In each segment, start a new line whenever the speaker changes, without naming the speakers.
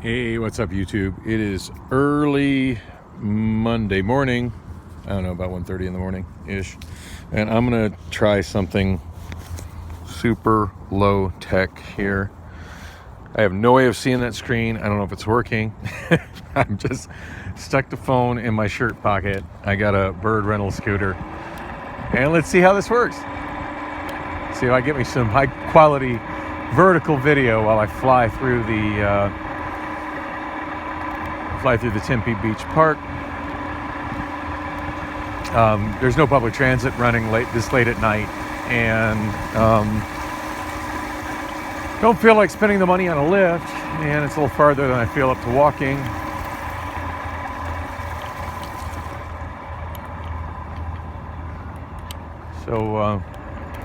Hey, what's up, YouTube? It is early Monday morning. I don't know, about 1:30 in the morning-ish. And I'm going to try something super low tech here. I have no way of seeing that screen. I don't know if it's working. I'm just stuck the phone in my shirt pocket. I got a Bird rental scooter. And let's see how this works. See if I get me some high-quality vertical video while I fly through the Tempe Beach Park. There's no public transit running this late at night, and don't feel like spending the money on a lift, and it's a little farther than I feel up to walking. So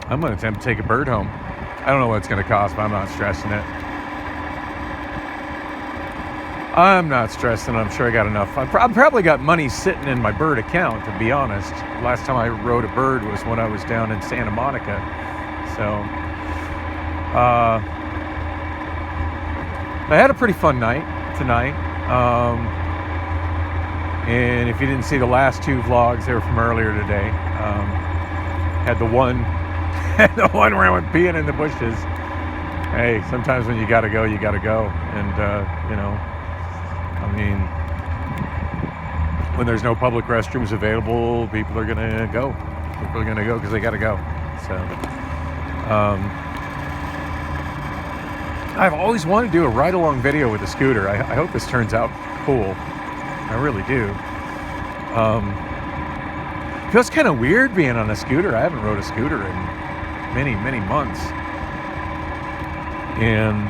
I'm going to attempt to take a Bird home. I don't know what it's going to cost, but I'm not stressing it. I'm not stressing. I'm sure I got enough. I probably got money sitting in my Bird account, to be honest. Last time I rode a Bird was when I was down in Santa Monica. So I had a pretty fun night tonight. And if you didn't see the last two vlogs, they were from earlier today. Had the one where I went peeing in the bushes. Hey, sometimes when you gotta go, you gotta go. And you know, I mean, when there's no public restrooms available, people are gonna go. People are gonna go because they gotta go. So, I've always wanted to do a ride-along video with a scooter. I hope this turns out cool. I really do. Feels kind of weird being on a scooter. I haven't rode a scooter in many months. And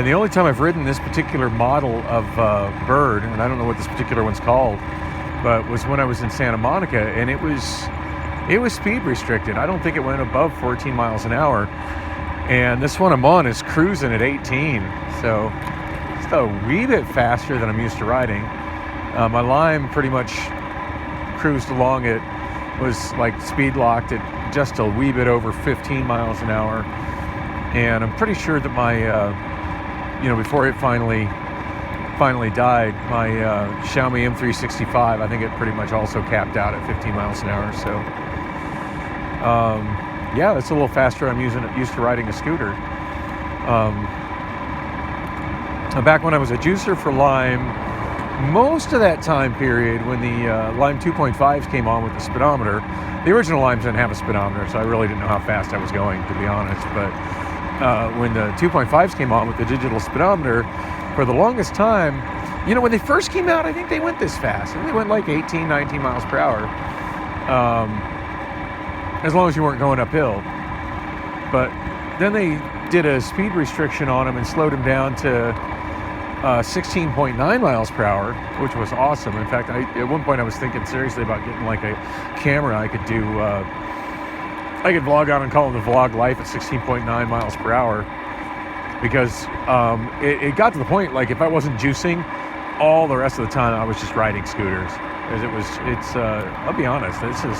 the only time I've ridden this particular model of Bird, and I don't know what this particular one's called, but was when I was in Santa Monica, and it was speed restricted. I don't think it went above 14 miles an hour. And this one I'm on is cruising at 18, so just a wee bit faster than I'm used to riding. My Lime pretty much cruised along. It was like speed locked at just a wee bit over 15 miles an hour. And I'm pretty sure that my, before it finally died, my Xiaomi M365, I think it pretty much also capped out at 15 miles an hour. So, yeah, it's a little faster. I'm used to riding a scooter. Back when I was a juicer for Lime, most of that time period when the Lime 2.5s came on with the speedometer, the original Limes didn't have a speedometer, so I really didn't know how fast I was going, to be honest. But when the 2.5s came on with the digital speedometer, for the longest time, when they first came out, I think they went this fast. I think they went like 18, 19 miles per hour, as long as you weren't going uphill. But then they did a speed restriction on them and slowed them down to 16.9 miles per hour, which was awesome. In fact, at one point I was thinking seriously about getting like a camera I could do. I could vlog on and call it the vlog life at 16.9 miles per hour, because it got to the point, like, if I wasn't juicing, all the rest of the time I was just riding scooters. Because I'll be honest, this is,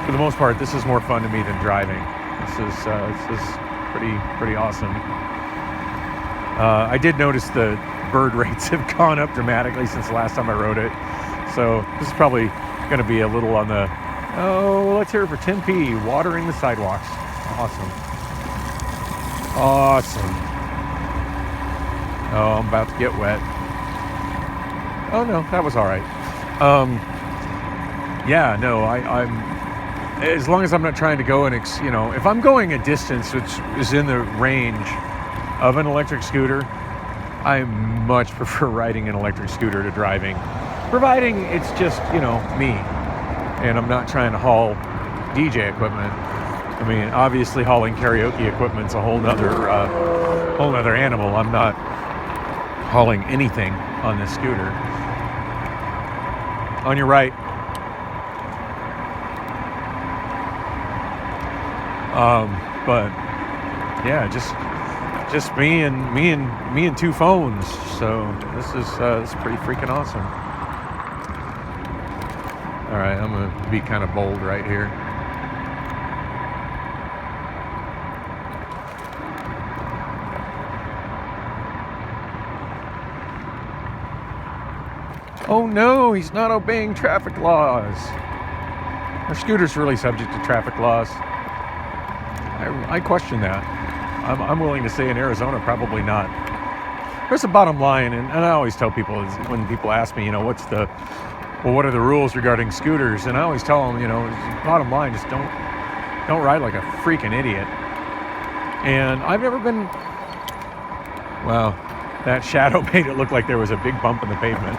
for the most part, this is more fun to me than driving. This is pretty awesome. I did notice the Bird rates have gone up dramatically since the last time I rode it. So this is probably going to be a little on the, let's hear it for Tempe, watering the sidewalks. Awesome. Oh, I'm about to get wet. Oh no, that was all right. Yeah, no, I'm, as long as I'm not trying to go and, if I'm going a distance which is in the range of an electric scooter, I much prefer riding an electric scooter to driving, providing it's just, me, and I'm not trying to haul DJ equipment. I mean, obviously hauling karaoke equipment's a whole nother animal. I'm not hauling anything on this scooter. On your right. But yeah, just me and two phones. So this is pretty freaking awesome. All right, I'm gonna be kind of bold right here. Oh no, he's not obeying traffic laws. Are scooters really subject to traffic laws? I question that. I'm willing to say in Arizona, probably not. There's a bottom line, and I always tell people when people ask me, what are the rules regarding scooters? And I always tell them, bottom line, just don't ride like a freaking idiot. And I've never been, well, that shadow made it look like there was a big bump in the pavement.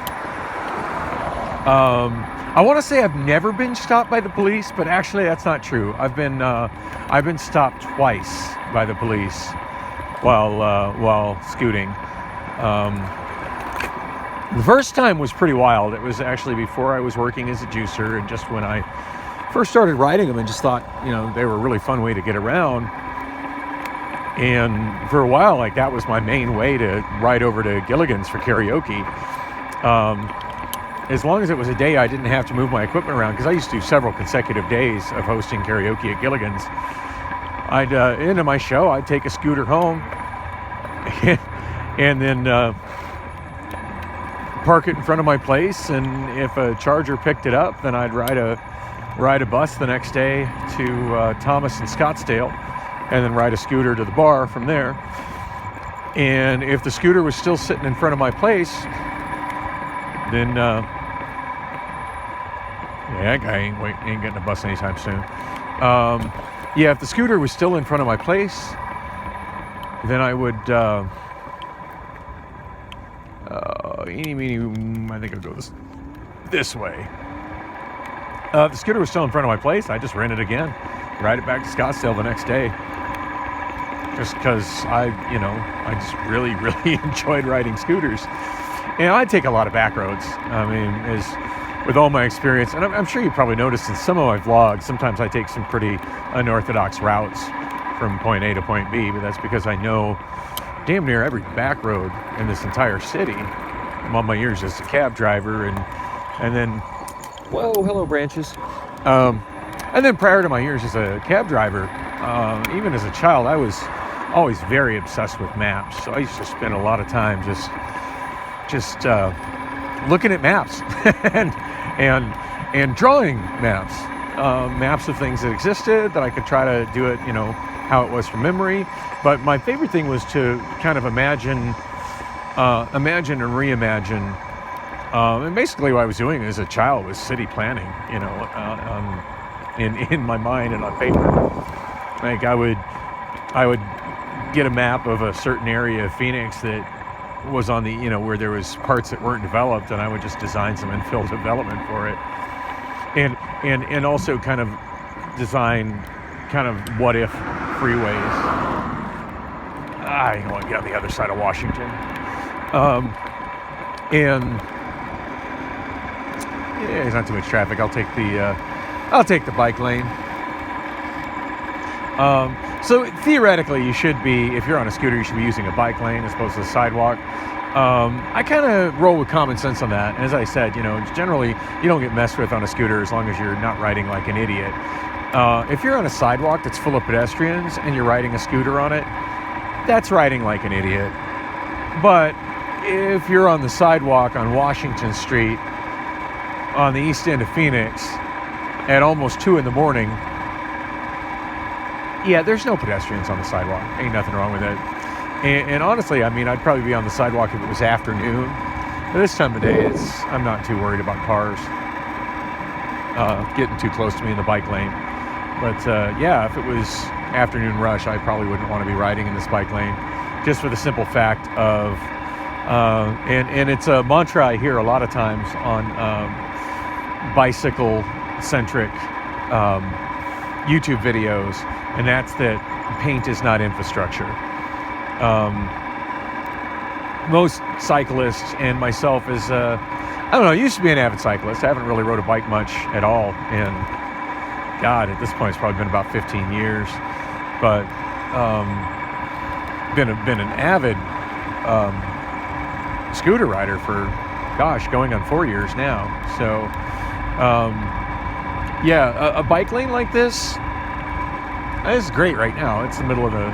I want to say I've never been stopped by the police, but actually that's not true. I've been stopped twice by the police while scooting. The first time was pretty wild. It was actually before I was working as a juicer, and just when I first started riding them and just thought, they were a really fun way to get around. And for a while, like, that was my main way to ride over to Gilligan's for karaoke. As long as it was a day I didn't have to move my equipment around, because I used to do several consecutive days of hosting karaoke at Gilligan's. I'd end of my show, I'd take a scooter home and then park it in front of my place, and if a charger picked it up, then I'd ride a bus the next day to Thomas and Scottsdale, and then ride a scooter to the bar from there. And if the scooter was still sitting in front of my place, then that guy ain't getting a bus anytime soon. If the scooter was still in front of my place, then I would I think I'll go this way. If the scooter was still in front of my place, I just rent it again, ride it back to Scottsdale the next day. Just because I just really, really enjoyed riding scooters. And I take a lot of back roads. I mean, with all my experience, and I'm sure you probably noticed in some of my vlogs, sometimes I take some pretty unorthodox routes from point A to point B, but that's because I know damn near every back road in this entire city. I'm on my years as a cab driver, and then, whoa, hello branches. And then prior to my years as a cab driver, even as a child, I was always very obsessed with maps. So I used to spend a lot of time just looking at maps and drawing maps, maps of things that existed that I could try to do it, how it was from memory. But my favorite thing was to kind of imagine and reimagine. And basically what I was doing as a child was city planning, in my mind and on paper. Like I would get a map of a certain area of Phoenix that was on the, where there was parts that weren't developed, and I would just design some infill development for it. And also kind of design kind of what if freeways. I want to get on the other side of Washington. And yeah, there's not too much traffic. I'll take the bike lane. So theoretically, you should be, if you're on a scooter, you should be using a bike lane as opposed to a sidewalk. I kind of roll with common sense on that. And as I said, generally you don't get messed with on a scooter as long as you're not riding like an idiot. If you're on a sidewalk that's full of pedestrians and you're riding a scooter on it, that's riding like an idiot. But if you're on the sidewalk on Washington Street on the east end of Phoenix at almost 2 a.m, yeah, there's no pedestrians on the sidewalk. Ain't nothing wrong with it. And honestly, I mean, I'd probably be on the sidewalk if it was afternoon. But this time of day, I'm not too worried about cars getting too close to me in the bike lane. But yeah, if it was afternoon rush, I probably wouldn't want to be riding in this bike lane, just for the simple fact of, and it's a mantra I hear a lot of times on bicycle-centric YouTube videos, and that's that paint is not infrastructure. Most cyclists and myself is, I don't know, I used to be an avid cyclist. I haven't really rode a bike much at all, and God, at this point, it's probably been about 15 years. But been an avid scooter rider for, gosh, going on 4 years now. So, yeah, a bike lane like this is great right now. It's the middle of the,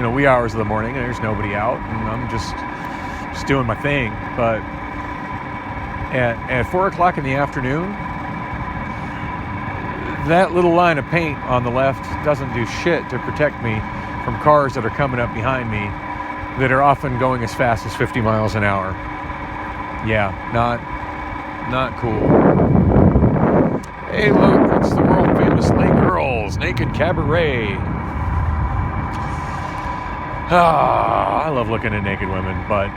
wee hours of the morning, and there's nobody out, and I'm just doing my thing. But at 4 o'clock in the afternoon, that little line of paint on the left doesn't do shit to protect me from cars that are coming up behind me that are often going as fast as 50 miles an hour. Yeah, not cool. Hey, look, it's the world famous Lake Girls Naked Cabaret. I love looking at naked women, but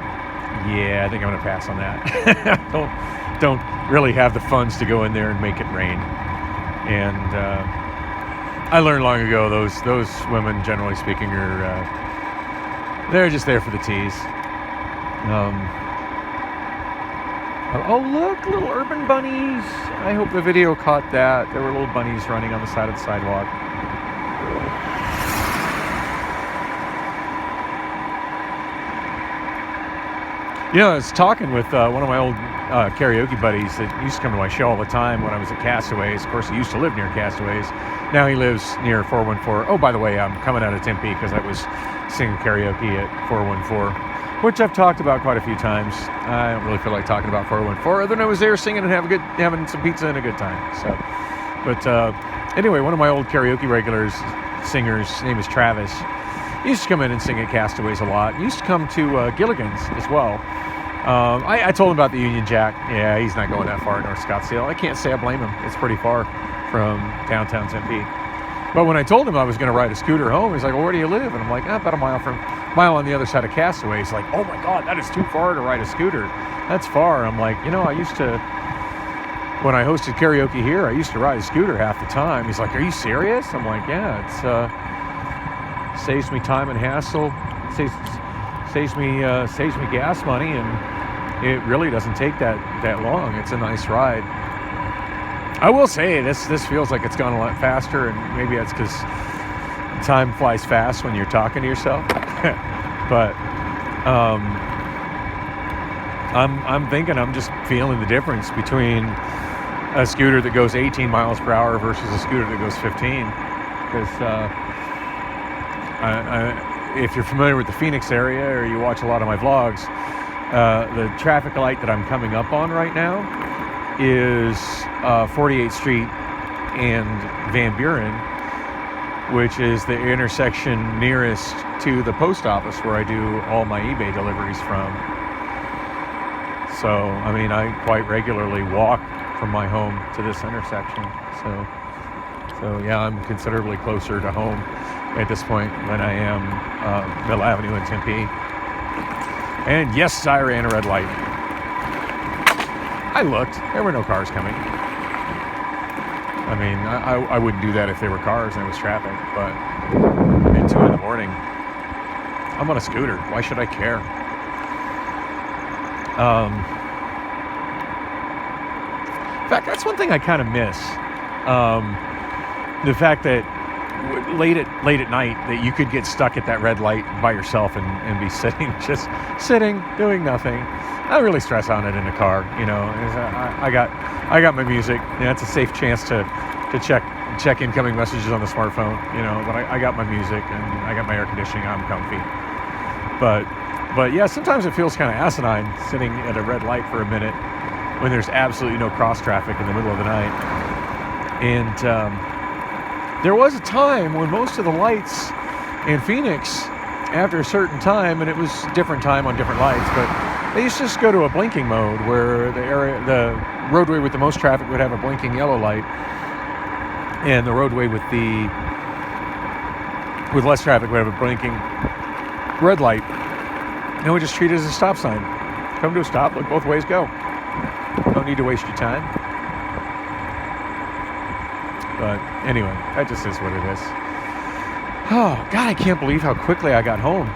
yeah, I think I'm gonna pass on that. don't really have the funds to go in there and make it rain. And I learned long ago those women, generally speaking, are they're just there for the tease. Oh, look, little urban bunnies. I hope the video caught that. There were little bunnies running on the side of the sidewalk. You know, I was talking with one of my old karaoke buddies that used to come to my show all the time when I was at Castaways. Of course, he used to live near Castaways. Now he lives near 414. Oh, by the way, I'm coming out of Tempe because I was singing karaoke at 414, which I've talked about quite a few times. I don't really feel like talking about 414, other than I was there singing and having some pizza and a good time. So, but anyway, one of my old karaoke regulars, singers, his name is Travis. He used to come in and sing at Castaways a lot. He used to come to Gilligan's as well. I told him about the Union Jack. Yeah, he's not going that far in North Scottsdale. I can't say I blame him. It's pretty far from downtown Tempe. But when I told him I was going to ride a scooter home, he's like, well, where do you live? And I'm like, about a mile on the other side of Castaway. He's like, oh my God, that is too far to ride a scooter. That's far. I'm like, I used to, when I hosted karaoke here, I used to ride a scooter half the time. He's like, are you serious? I'm like, yeah, it's saves me time and hassle. Saves me gas money, and it really doesn't take that long. It's a nice ride. I will say this feels like it's gone a lot faster, and maybe that's because time flies fast when you're talking to yourself. But I'm thinking I'm just feeling the difference between a scooter that goes 18 miles per hour versus a scooter that goes 15. Because if you're familiar with the Phoenix area or you watch a lot of my vlogs, the traffic light that I'm coming up on right now is 48th Street and Van Buren, which is the intersection nearest to the post office where I do all my eBay deliveries from. So, I mean, I quite regularly walk from my home to this intersection. So yeah, I'm considerably closer to home at this point than I am Middle Avenue in Tempe. And yes, I ran a red light. I looked. There were no cars coming. I mean, I wouldn't do that if there were cars and it was traffic, but at 2 in the morning, I'm on a scooter. Why should I care? In fact, that's one thing I kind of miss. The fact that late at night that you could get stuck at that red light by yourself and be sitting, doing nothing. I don't really stress on it in the car, I got my music. It's a safe chance to check incoming messages on the smartphone, but I got my music and I got my air conditioning. I'm comfy. But yeah, sometimes it feels kind of asinine sitting at a red light for a minute when there's absolutely no cross traffic in the middle of the night. And there was a time when most of the lights in Phoenix, after a certain time, and it was different time on different lights, but they used to just go to a blinking mode where the roadway with the most traffic would have a blinking yellow light, and the roadway with less traffic would have a blinking red light. And we just treat it as a stop sign. Come to a stop, look both ways, go. Don't need to waste your time. But anyway, that just is what it is. Oh, God, I can't believe how quickly I got home.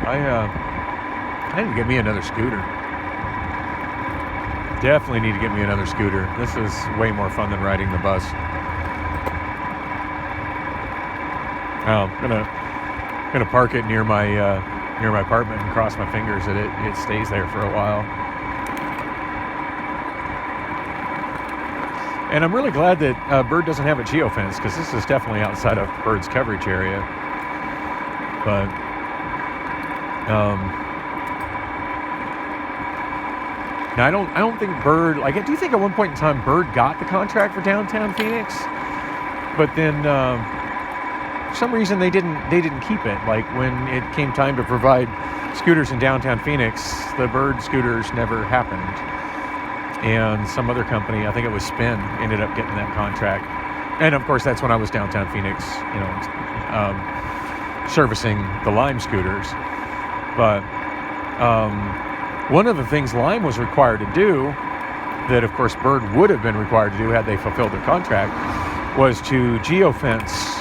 I need to get me another scooter. Definitely need to get me another scooter. This is way more fun than riding the bus. I'm gonna park it near my apartment and cross my fingers that it stays there for a while. And I'm really glad that Bird doesn't have a geofence, because this is definitely outside of Bird's coverage area. But Now, I don't think Bird, like, I do think at one point in time Bird got the contract for downtown Phoenix, but then for some reason they didn't keep it. Like, when it came time to provide scooters in downtown Phoenix, the Bird scooters never happened. And some other company, I think it was Spin, ended up getting that contract. And of course, that's when I was downtown Phoenix, you know, servicing the Lime scooters. But one of the things Lime was required to do, that of course Bird would have been required to do had they fulfilled their contract, was to geofence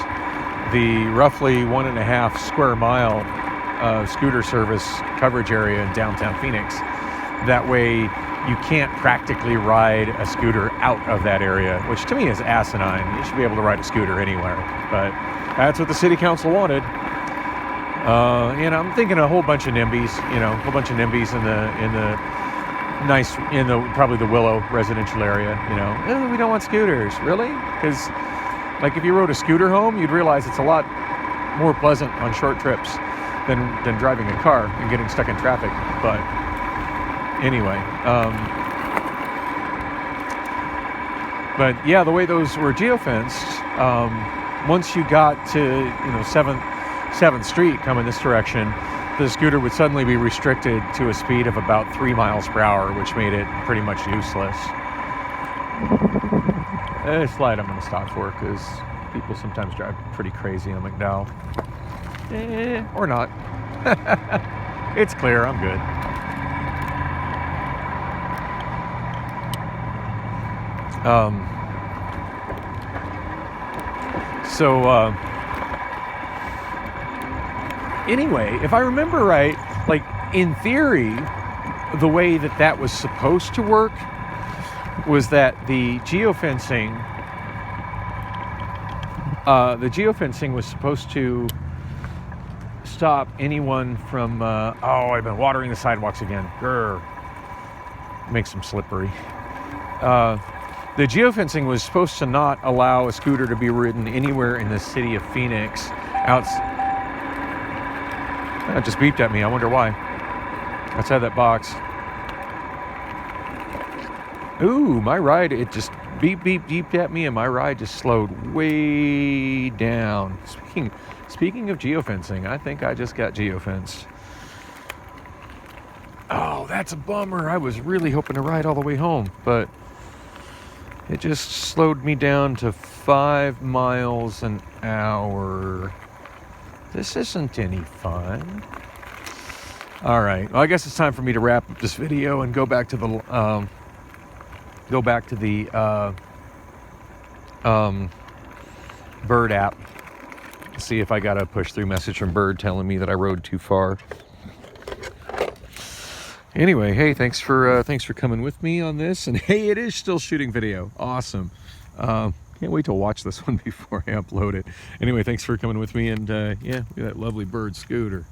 the roughly 1.5 square mile scooter service coverage area in downtown Phoenix. That way you can't practically ride a scooter out of that area, which to me is asinine. You should be able to ride a scooter anywhere, but that's what the city council wanted. And I'm thinking a whole bunch of NIMBYs, you know, a whole bunch of NIMBYs in the probably the Willow residential area, you know. Oh, we don't want scooters, really? Because like if you rode a scooter home, you'd realize it's a lot more pleasant on short trips than driving a car and getting stuck in traffic. But anyway, but yeah, the way those were geofenced, once you got to, you know, 7th Street coming this direction, the scooter would suddenly be restricted to a speed of about 3 miles per hour, which made it pretty much useless. This light I'm going to stop for because people sometimes drive pretty crazy on McDowell. Or not. It's clear, I'm good. Anyway, if I remember right, like in theory, the way that was supposed to work was that the geofencing was supposed to stop anyone from, I've been watering the sidewalks again. Grr. Makes them slippery. The geofencing was supposed to not allow a scooter to be ridden anywhere in the city of Phoenix. It just beeped at me. I wonder why. Outside that box. Ooh, my ride, it just beeped at me, and my ride just slowed way down. Speaking of geofencing, I think I just got geofenced. Oh, that's a bummer. I was really hoping to ride all the way home, but it just slowed me down to 5 miles an hour. This isn't any fun. All right. Well, I guess it's time for me to wrap up this video and go back to the Bird app. See if I got a push-through message from Bird telling me that I rode too far. Anyway, hey, thanks for coming with me on this. And hey, it is still shooting video. Awesome. Can't wait to watch this one before I upload it. Anyway, thanks for coming with me. And yeah, that lovely Bird scooter.